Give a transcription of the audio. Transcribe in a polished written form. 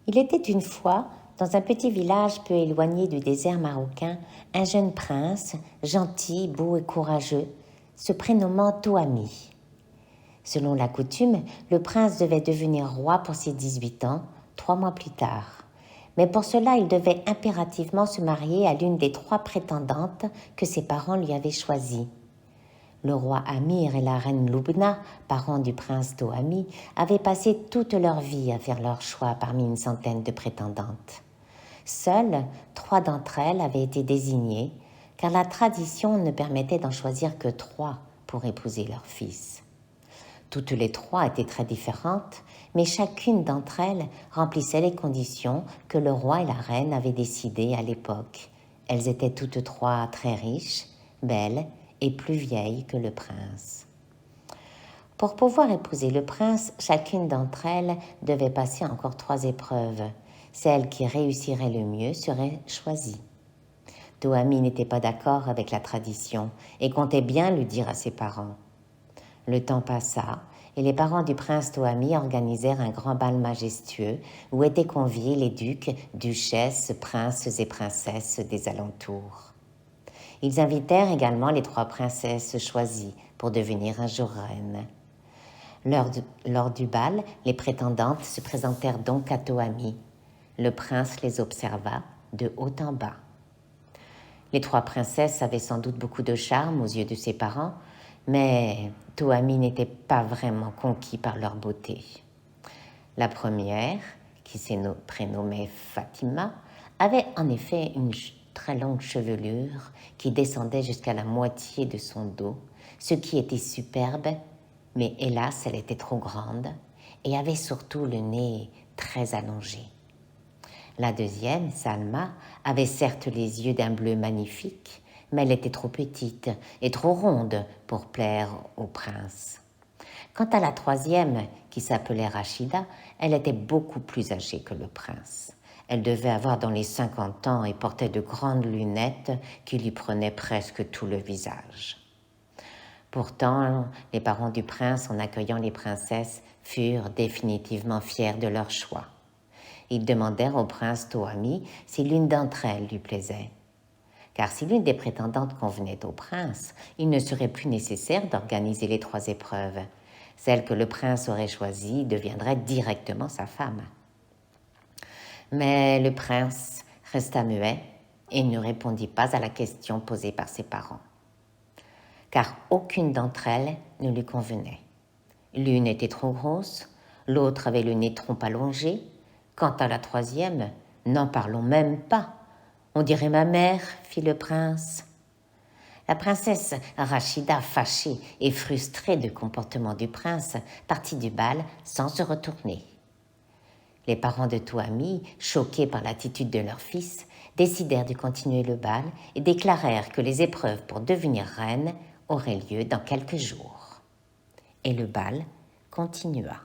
Il était une fois, dans un petit village peu éloigné du désert marocain, un jeune prince, gentil, beau et courageux, se prénommant Toami. Selon la coutume, le prince devait devenir roi pour ses 18 ans, 3 mois plus tard. Mais pour cela, il devait impérativement se marier à l'une des 3 prétendantes que ses parents lui avaient choisies. Le roi Amir et la reine Lubna, parents du prince Toami, avaient passé toute leur vie à faire leur choix parmi une centaine de prétendantes. Seules 3 d'entre elles avaient été désignées, car la tradition ne permettait d'en choisir que 3 pour épouser leur fils. Toutes les 3 étaient très différentes, mais chacune d'entre elles remplissait les conditions que le roi et la reine avaient décidées à l'époque. Elles étaient toutes 3 très riches, belles et plus vieilles que le prince. Pour pouvoir épouser le prince, chacune d'entre elles devait passer encore 3 épreuves. Celle qui réussirait le mieux serait choisie. Toami n'était pas d'accord avec la tradition et comptait bien le dire à ses parents. Le temps passa et les parents du prince Toami organisèrent un grand bal majestueux où étaient conviés les ducs, duchesses, princes et princesses des alentours. Ils invitèrent également les 3 princesses choisies pour devenir un jour reines. Lors du bal, les prétendantes se présentèrent donc à Toami. Le prince les observa de haut en bas. Les 3 princesses avaient sans doute beaucoup de charme aux yeux de ses parents, mais Toami n'était pas vraiment conquis par leur beauté. La première, qui se prénommait Fatima, avait en effet une très longue chevelure qui descendait jusqu'à la moitié de son dos, ce qui était superbe, mais hélas, elle était trop grande et avait surtout le nez très allongé. La deuxième, Salma, avait certes les yeux d'un bleu magnifique, mais elle était trop petite et trop ronde pour plaire au prince. Quant à la troisième, qui s'appelait Rachida, elle était beaucoup plus âgée que le prince. Elle devait avoir dans les 50 ans et portait de grandes lunettes qui lui prenaient presque tout le visage. Pourtant, les parents du prince, en accueillant les princesses, furent définitivement fiers de leur choix. Ils demandèrent au prince Toami si l'une d'entre elles lui plaisait. Car si l'une des prétendantes convenait au prince, il ne serait plus nécessaire d'organiser les 3 épreuves. Celle que le prince aurait choisie deviendrait directement sa femme. Mais le prince resta muet et ne répondit pas à la question posée par ses parents. Car aucune d'entre elles ne lui convenait. L'une était trop grosse, l'autre avait le nez trop allongé. Quant à la troisième, n'en parlons même pas. On dirait ma mère, fit le prince. La princesse Rachida, fâchée et frustrée du comportement du prince, partit du bal sans se retourner. Les parents de Toami, choqués par l'attitude de leur fils, décidèrent de continuer le bal et déclarèrent que les épreuves pour devenir reine auraient lieu dans quelques jours. Et le bal continua.